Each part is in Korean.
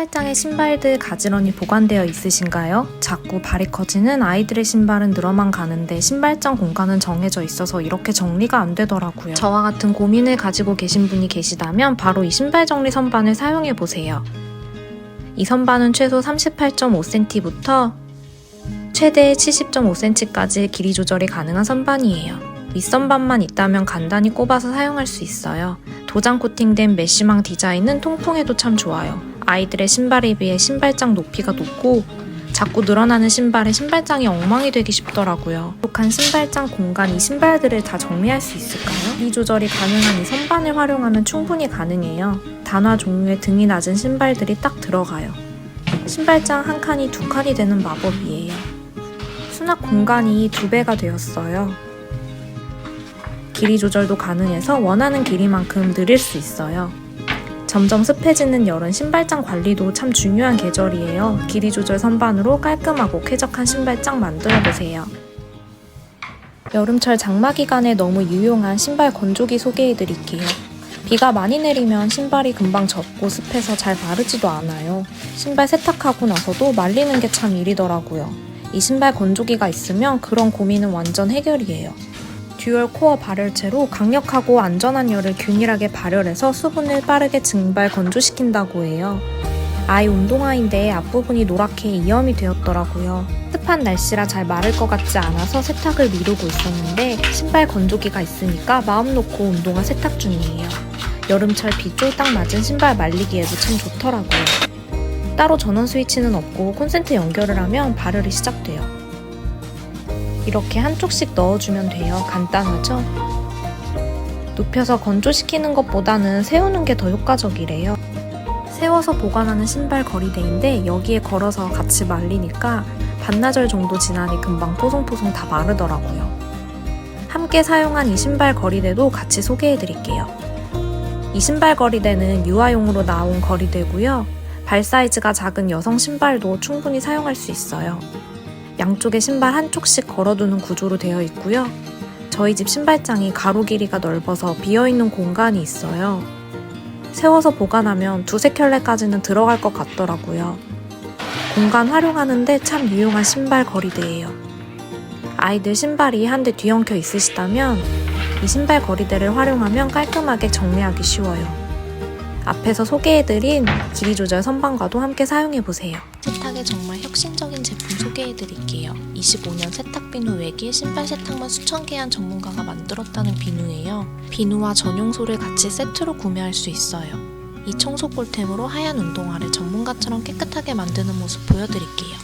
신발장에 신발들 가지런히 보관되어 있으신가요? 자꾸 발이 커지는 아이들의 신발은 늘어만 가는데 신발장 공간은 정해져 있어서 이렇게 정리가 안 되더라고요. 저와 같은 고민을 가지고 계신 분이 계시다면 바로 이 신발 정리 선반을 사용해 보세요. 이 선반은 최소 38.5cm부터 최대 70.5cm까지 길이 조절이 가능한 선반이에요. 윗선반만 있다면 간단히 꼽아서 사용할 수 있어요. 도장 코팅된 메쉬망 디자인은 통풍에도 참 좋아요. 아이들의 신발에 비해 신발장 높이가 높고 자꾸 늘어나는 신발에 신발장이 엉망이 되기 쉽더라고요. 부족한 신발장 공간, 이 신발들을 다 정리할 수 있을까요? 길이 조절이 가능한 이 선반을 활용하면 충분히 가능해요. 단화 종류의 등이 낮은 신발들이 딱 들어가요. 신발장 한 칸이 두 칸이 되는 마법이에요. 수납 공간이 2배가 되었어요. 길이 조절도 가능해서 원하는 길이만큼 늘릴 수 있어요. 점점 습해지는 여름, 신발장 관리도 참 중요한 계절이에요. 길이 조절 선반으로 깔끔하고 쾌적한 신발장 만들어보세요. 여름철 장마 기간에 너무 유용한 신발 건조기 소개해드릴게요. 비가 많이 내리면 신발이 금방 젖고 습해서 잘 마르지도 않아요. 신발 세탁하고 나서도 말리는 게 참 일이더라고요. 이 신발 건조기가 있으면 그런 고민은 완전 해결이에요. 듀얼 코어 발열체로 강력하고 안전한 열을 균일하게 발열해서 수분을 빠르게 증발 건조시킨다고 해요. 아이 운동화인데 앞부분이 노랗게 이염이 되었더라고요. 습한 날씨라 잘 마를 것 같지 않아서 세탁을 미루고 있었는데 신발 건조기가 있으니까 마음 놓고 운동화 세탁 중이에요. 여름철 비 쫄딱 맞은 신발 말리기에도 참 좋더라고요. 따로 전원 스위치는 없고 콘센트 연결을 하면 발열이 시작돼요. 이렇게 한쪽씩 넣어주면 돼요. 간단하죠? 눕혀서 건조시키는 것보다는 세우는 게 더 효과적이래요. 세워서 보관하는 신발 거리대인데 여기에 걸어서 같이 말리니까 반나절 정도 지나니 금방 포송포송 다 마르더라고요. 함께 사용한 이 신발 거리대도 같이 소개해드릴게요. 이 신발 거리대는 유아용으로 나온 거리대고요. 발 사이즈가 작은 여성 신발도 충분히 사용할 수 있어요. 양쪽에 신발 한쪽씩 걸어두는 구조로 되어 있고요. 저희 집 신발장이 가로 길이가 넓어서 비어있는 공간이 있어요. 세워서 보관하면 2-3켤레까지는 들어갈 것 같더라고요. 공간 활용하는데 참 유용한 신발 거리대예요. 아이들 신발이 한 대 뒤엉켜 있으시다면 이 신발 거리대를 활용하면 깔끔하게 정리하기 쉬워요. 앞에서 소개해드린 길이 조절 선반과도 함께 사용해보세요. 세탁에 정말 혁신적인 제품 소개해드릴게요. 25년 세탁 비누 외기에 신발 세탁만 수천 개 한 전문가가 만들었다는 비누예요. 비누와 전용소를 같이 세트로 구매할 수 있어요. 이 청소 꿀템으로 하얀 운동화를 전문가처럼 깨끗하게 만드는 모습 보여드릴게요.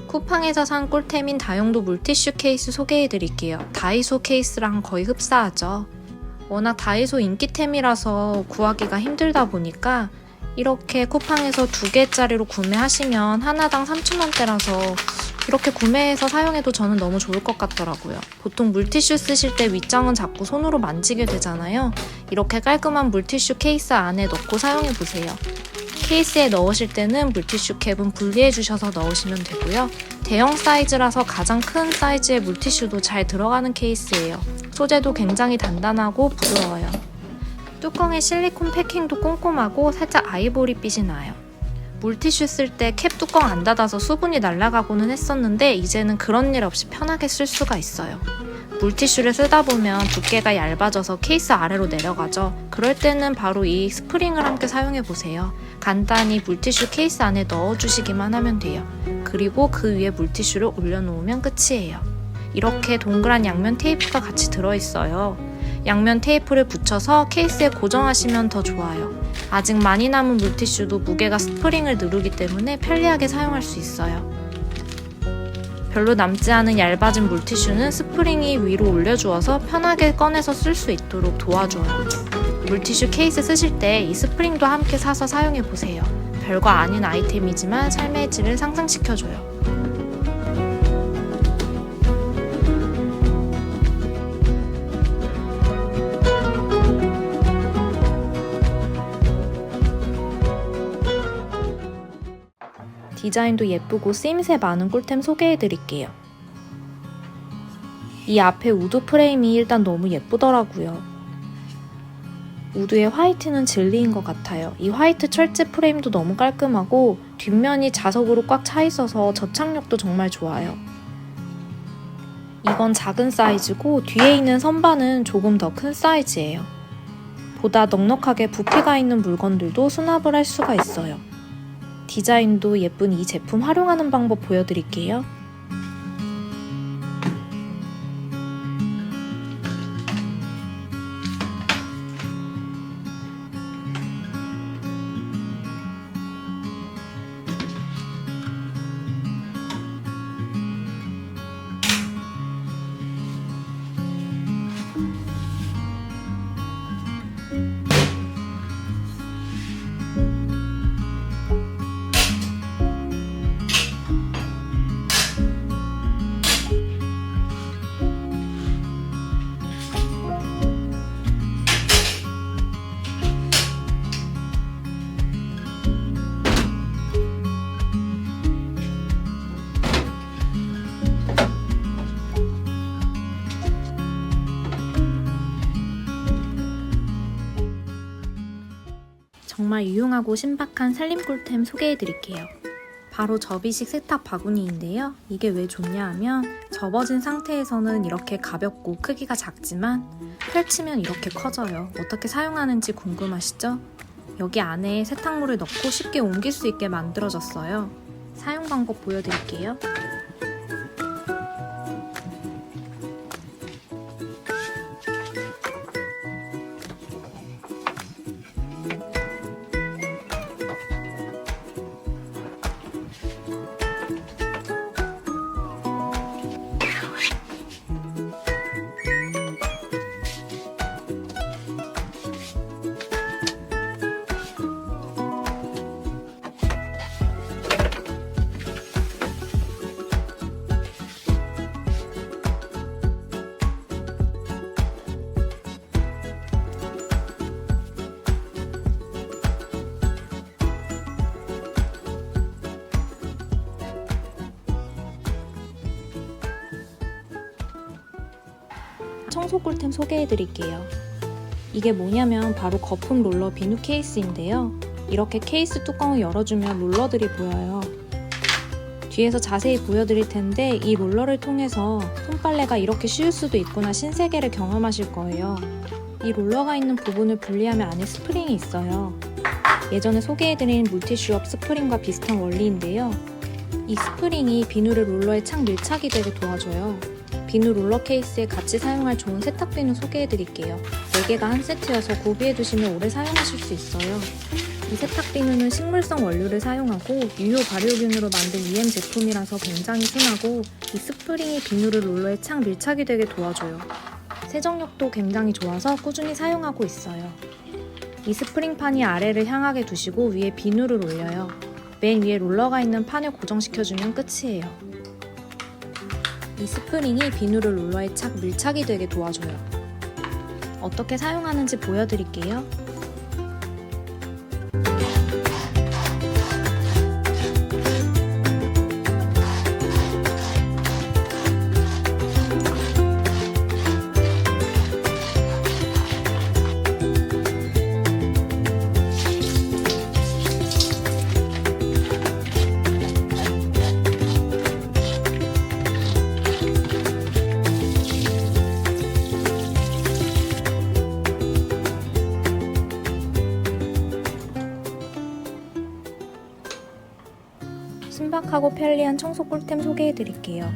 쿠팡에서 산 꿀템인 다용도 물티슈 케이스 소개해드릴게요. 다이소 케이스랑 거의 흡사하죠. 워낙 다이소 인기템이라서 구하기가 힘들다 보니까 이렇게 쿠팡에서 2개짜리로 구매하시면 하나당 3,000원대라서 이렇게 구매해서 사용해도 저는 너무 좋을 것 같더라고요. 보통 물티슈 쓰실 때 윗장은 자꾸 손으로 만지게 되잖아요. 이렇게 깔끔한 물티슈 케이스 안에 넣고 사용해보세요. 케이스에 넣으실 때는 물티슈 캡은 분리해 주셔서 넣으시면 되고요. 대형 사이즈라서 가장 큰 사이즈의 물티슈도 잘 들어가는 케이스예요. 소재도 굉장히 단단하고 부드러워요. 뚜껑의 실리콘 패킹도 꼼꼼하고 살짝 아이보리빛이 나요. 물티슈 쓸 때 캡 뚜껑 안 닫아서 수분이 날아가고는 했었는데 이제는 그런 일 없이 편하게 쓸 수가 있어요. 물티슈를 쓰다 보면 두께가 얇아져서 케이스 아래로 내려가죠. 그럴 때는 바로 이 스프링을 함께 사용해보세요. 간단히 물티슈 케이스 안에 넣어주시기만 하면 돼요. 그리고 그 위에 물티슈를 올려놓으면 끝이에요. 이렇게 동그란 양면 테이프가 같이 들어있어요. 양면 테이프를 붙여서 케이스에 고정하시면 더 좋아요. 아직 많이 남은 물티슈도 무게가 스프링을 누르기 때문에 편리하게 사용할 수 있어요. 별로 남지 않은 얇아진 물티슈는 스프링이 위로 올려주어서 편하게 꺼내서 쓸 수 있도록 도와줘요. 물티슈 케이스 쓰실 때 이 스프링도 함께 사서 사용해보세요. 별거 아닌 아이템이지만 삶의 질을 상승시켜줘요. 디자인도 예쁘고 쓰임새 많은 꿀템 소개해드릴게요. 이 앞에 우드 프레임이 일단 너무 예쁘더라고요. 우드의 화이트는 진리인 것 같아요. 이 화이트 철제 프레임도 너무 깔끔하고 뒷면이 자석으로 꽉 차 있어서 접착력도 정말 좋아요. 이건 작은 사이즈고 뒤에 있는 선반은 조금 더 큰 사이즈예요. 보다 넉넉하게 부피가 있는 물건들도 수납을 할 수가 있어요. 디자인도 예쁜 이 제품 활용하는 방법 보여드릴게요. 정말 유용하고 신박한 살림 꿀템 소개해드릴게요. 바로 접이식 세탁 바구니인데요. 이게 왜 좋냐 하면 접어진 상태에서는 이렇게 가볍고 크기가 작지만 펼치면 이렇게 커져요. 어떻게 사용하는지 궁금하시죠? 여기 안에 세탁물을 넣고 쉽게 옮길 수 있게 만들어졌어요. 사용 방법 보여드릴게요. 청소 꿀템 소개해드릴게요. 이게 뭐냐면 바로 거품 롤러 비누 케이스인데요. 이렇게 케이스 뚜껑을 열어주면 롤러들이 보여요. 뒤에서 자세히 보여드릴 텐데 이 롤러를 통해서 손빨래가 이렇게 쉬울 수도 있구나 신세계를 경험하실 거예요. 이 롤러가 있는 부분을 분리하면 안에 스프링이 있어요. 예전에 소개해드린 물티슈업 스프링과 비슷한 원리인데요. 이 스프링이 비누를 롤러에 착 밀착이 되게 도와줘요. 비누 롤러 케이스에 같이 사용할 좋은 세탁 비누 소개해드릴게요. 4개가 한 세트여서 구비해두시면 오래 사용하실 수 있어요. 이 세탁 비누는 식물성 원료를 사용하고 유효 발효균으로 만든 EM 제품이라서 굉장히 순하고 이 스프링이 비누를 롤러에 착 밀착이 되게 도와줘요. 세정력도 굉장히 좋아서 꾸준히 사용하고 있어요. 이 스프링판이 아래를 향하게 두시고 위에 비누를 올려요. 맨 위에 롤러가 있는 판을 고정시켜주면 끝이에요. 이 스프링이 비누를 롤러에 착 밀착이 되게 도와줘요. 어떻게 사용하는지 보여드릴게요. 신박하고 편리한 청소 꿀템 소개해드릴게요.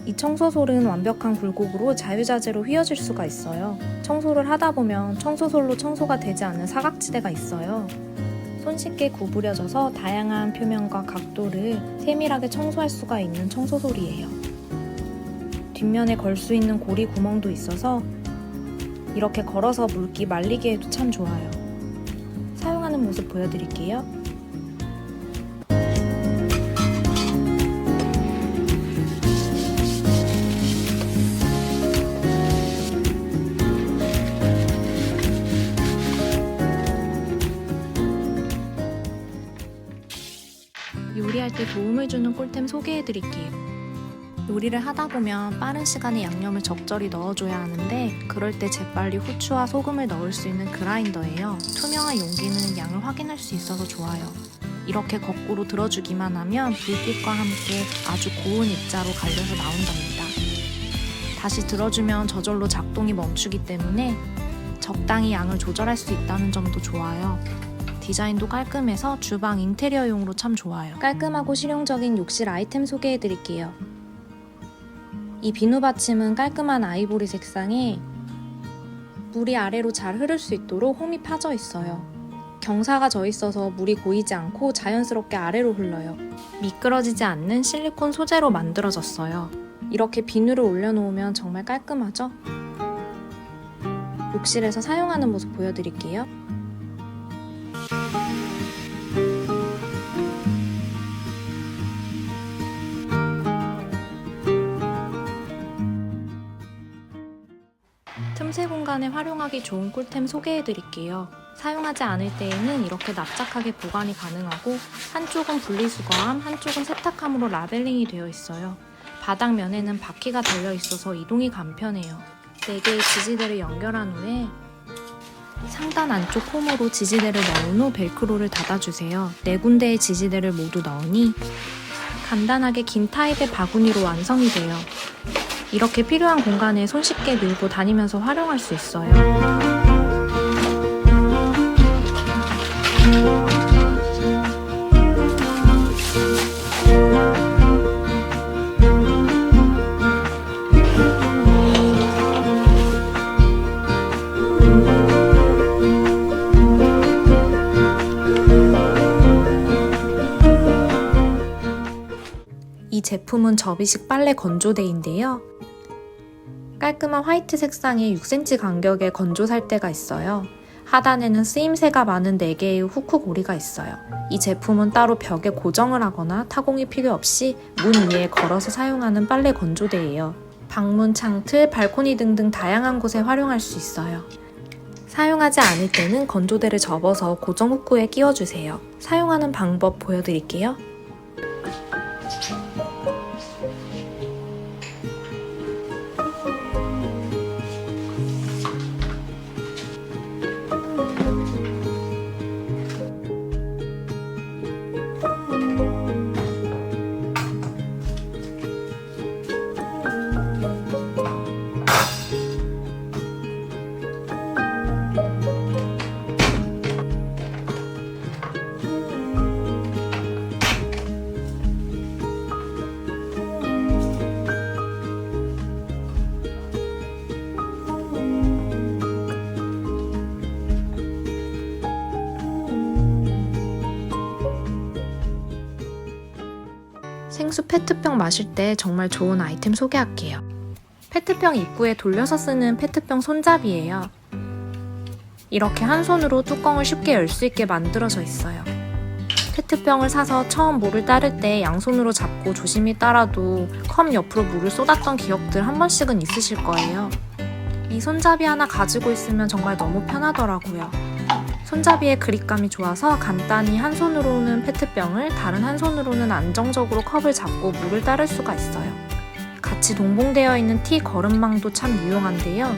이 청소솔은 완벽한 굴곡으로 자유자재로 휘어질 수가 있어요. 청소를 하다 보면 청소솔로 청소가 되지 않는 사각지대가 있어요. 손쉽게 구부려져서 다양한 표면과 각도를 세밀하게 청소할 수가 있는 청소솔이에요. 뒷면에 걸 수 있는 고리 구멍도 있어서 이렇게 걸어서 물기 말리기에도 참 좋아요. 사용하는 모습 보여드릴게요. 요리할 때 도움을 주는 꿀템 소개해드릴게요. 요리를 하다 보면 빠른 시간에 양념을 적절히 넣어줘야 하는데 그럴 때 재빨리 후추와 소금을 넣을 수 있는 그라인더예요. 투명한 용기는 양을 확인할 수 있어서 좋아요. 이렇게 거꾸로 들어주기만 하면 불빛과 함께 아주 고운 입자로 갈려서 나온답니다. 다시 들어주면 저절로 작동이 멈추기 때문에 적당히 양을 조절할 수 있다는 점도 좋아요. 디자인도 깔끔해서 주방 인테리어용으로 참 좋아요. 깔끔하고 실용적인 욕실 아이템 소개해드릴게요. 이 비누 받침은 깔끔한 아이보리 색상에 물이 아래로 잘 흐를 수 있도록 홈이 파져 있어요. 경사가 져 있어서 물이 고이지 않고 자연스럽게 아래로 흘러요. 미끄러지지 않는 실리콘 소재로 만들어졌어요. 이렇게 비누를 올려놓으면 정말 깔끔하죠? 욕실에서 사용하는 모습 보여드릴게요. 틈새 공간에 활용하기 좋은 꿀템 소개해드릴게요. 사용하지 않을 때에는 이렇게 납작하게 보관이 가능하고 한쪽은 분리수거함, 한쪽은 세탁함으로 라벨링이 되어 있어요. 바닥면에는 바퀴가 달려있어서 이동이 간편해요. 4개의 지지대를 연결한 후에 상단 안쪽 홈으로 지지대를 넣은 후 벨크로를 닫아주세요. 4군데의 지지대를 모두 넣으니 간단하게 긴 타입의 바구니로 완성이 돼요. 이렇게 필요한 공간에 손쉽게 밀고 다니면서 활용할 수 있어요. 이 제품은 접이식 빨래 건조대인데요. 깔끔한 화이트 색상의 6cm 간격의 건조 살대가 있어요. 하단에는 쓰임새가 많은 4개의 후크 고리가 있어요. 이 제품은 따로 벽에 고정을 하거나 타공이 필요 없이 문 위에 걸어서 사용하는 빨래 건조대예요. 방문, 창틀, 발코니 등등 다양한 곳에 활용할 수 있어요. 사용하지 않을 때는 건조대를 접어서 고정 후크에 끼워주세요. 사용하는 방법 보여드릴게요. 생수 페트병 마실 때 정말 좋은 아이템 소개할게요. 페트병 입구에 돌려서 쓰는 페트병 손잡이예요. 이렇게 한 손으로 뚜껑을 쉽게 열 수 있게 만들어져 있어요. 페트병을 사서 처음 물을 따를 때 양손으로 잡고 조심히 따라도 컵 옆으로 물을 쏟았던 기억들 한 번씩은 있으실 거예요. 이 손잡이 하나 가지고 있으면 정말 너무 편하더라고요. 손잡이의 그립감이 좋아서 간단히 한 손으로는 페트병을 다른 한 손으로는 안정적으로 컵을 잡고 물을 따를 수가 있어요. 같이 동봉되어 있는 티 거름망도 참 유용한데요.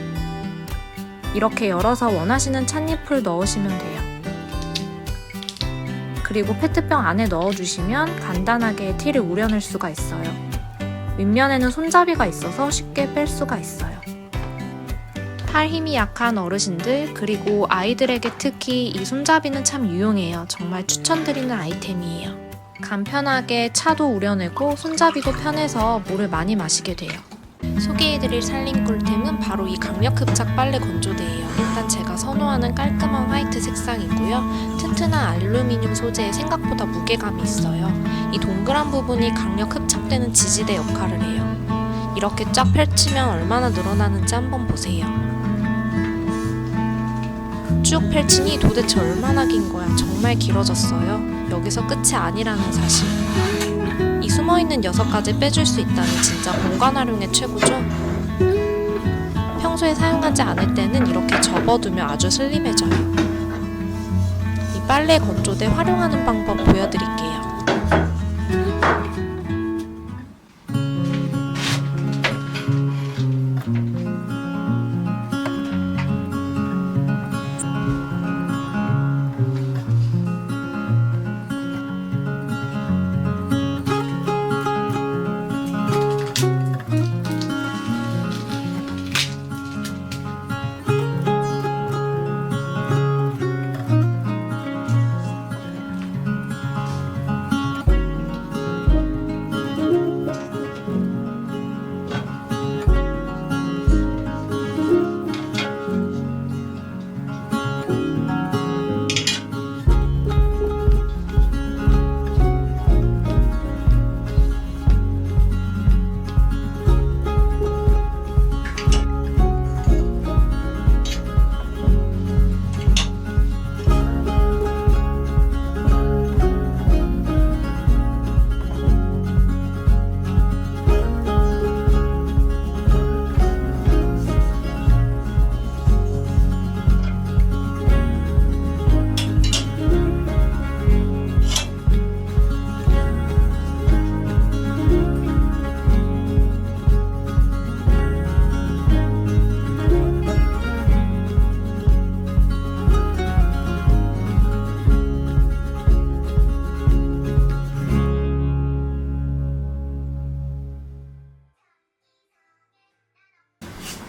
이렇게 열어서 원하시는 찻잎을 넣으시면 돼요. 그리고 페트병 안에 넣어주시면 간단하게 티를 우려낼 수가 있어요. 윗면에는 손잡이가 있어서 쉽게 뺄 수가 있어요. 팔 힘이 약한 어르신들 그리고 아이들에게 특히 이 손잡이는 참 유용해요. 정말 추천드리는 아이템이에요. 간편하게 차도 우려내고 손잡이도 편해서 물을 많이 마시게 돼요. 소개해드릴 살림 꿀템은 바로 이 강력 흡착 빨래 건조대예요. 일단 제가 선호하는 깔끔한 화이트 색상이고요. 튼튼한 알루미늄 소재에 생각보다 무게감이 있어요. 이 동그란 부분이 강력 흡착되는 지지대 역할을 해요. 이렇게 쫙 펼치면 얼마나 늘어나는지 한번 보세요. 쭉 펼치니 도대체 얼마나 긴 거야. 정말 길어졌어요. 여기서 끝이 아니라는 사실. 이 숨어있는 녀석까지 빼줄 수 있다니 진짜 공간 활용의 최고죠? 평소에 사용하지 않을 때는 이렇게 접어두면 아주 슬림해져요. 이 빨래 건조대 활용하는 방법 보여드릴게요.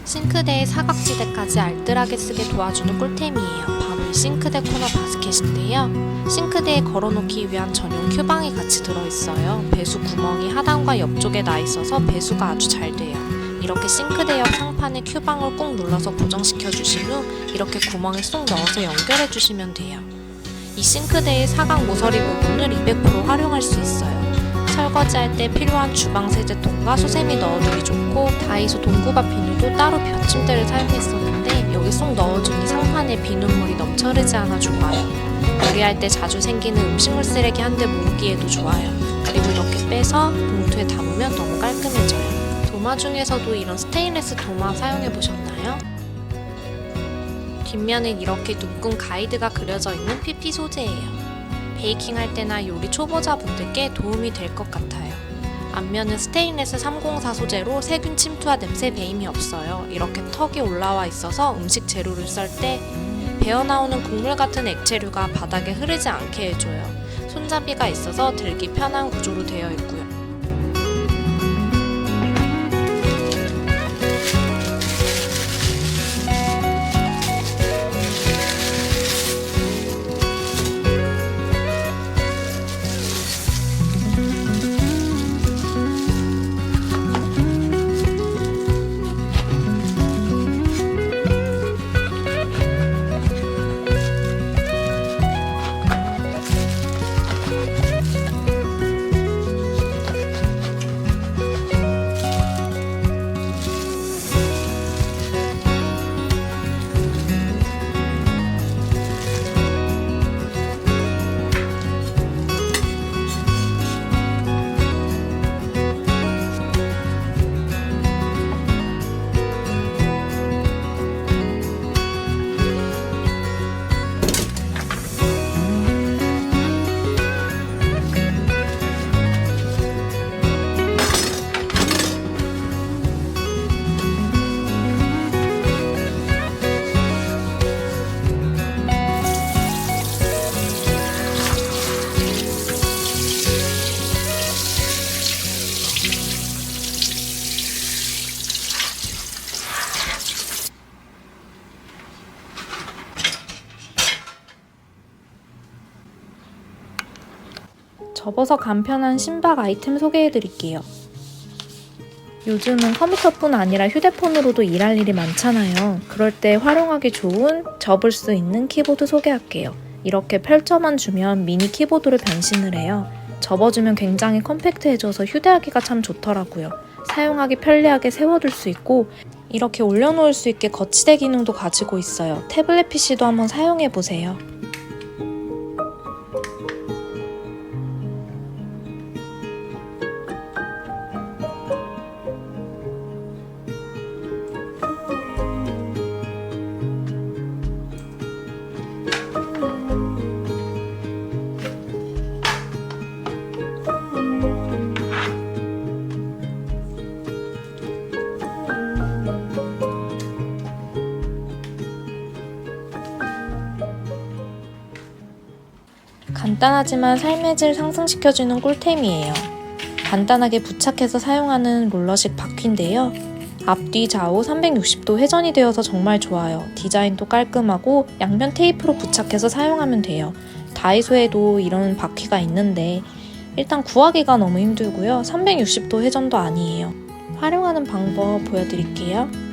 싱크대의 사각지대까지 알뜰하게 쓰게 도와주는 꿀템이에요. 바로 이 싱크대 코너 바스켓인데요. 싱크대에 걸어놓기 위한 전용 큐방이 같이 들어있어요. 배수 구멍이 하단과 옆쪽에 나 있어서 배수가 아주 잘 돼요. 이렇게 싱크대 옆 상판에 큐방을 꾹 눌러서 고정시켜 주신 후 이렇게 구멍에 쏙 넣어서 연결해 주시면 돼요. 이 싱크대의 사각 모서리 부분을 200% 활용할 수 있어요. 설거지할 때 필요한 주방 세제통과 수세미 넣어두기 좋고, 다이소 동구밥 비누도 따로 받침대를 사용했었는데 여기 쏙 넣어주니 상판에 비눗물이 넘쳐 흐르지 않아 좋아요. 요리할 때 자주 생기는 음식물 쓰레기 한 대 모으기에도 좋아요. 그리고 이렇게 빼서 봉투에 담으면 너무 깔끔해져요. 도마 중에서도 이런 스테인리스 도마 사용해보셨나요? 뒷면엔 이렇게 둥근 가이드가 그려져 있는 PP 소재예요. 베이킹 할 때나 요리 초보자분들께 도움이 될 것 같아요. 앞면은 스테인레스 304 소재로 세균 침투와 냄새 배임이 없어요. 이렇게 턱이 올라와 있어서 음식 재료를 썰 때 배어나오는 국물 같은 액체류가 바닥에 흐르지 않게 해줘요. 손잡이가 있어서 들기 편한 구조로 되어 있고요. 접어서 간편한 신박 아이템 소개해드릴게요. 요즘은 컴퓨터뿐 아니라 휴대폰으로도 일할 일이 많잖아요. 그럴 때 활용하기 좋은 접을 수 있는 키보드 소개할게요. 이렇게 펼쳐만 주면 미니 키보드로 변신을 해요. 접어주면 굉장히 컴팩트해져서 휴대하기가 참 좋더라고요. 사용하기 편리하게 세워둘 수 있고 이렇게 올려놓을 수 있게 거치대 기능도 가지고 있어요. 태블릿 PC도 한번 사용해보세요. 간단하지만 삶의 질 상승시켜주는 꿀템이에요. 간단하게 부착해서 사용하는 롤러식 바퀴인데요. 앞뒤 좌우 360도 회전이 되어서 정말 좋아요. 디자인도 깔끔하고 양면 테이프로 부착해서 사용하면 돼요. 다이소에도 이런 바퀴가 있는데 일단 구하기가 너무 힘들고요. 360도 회전도 아니에요. 활용하는 방법 보여드릴게요.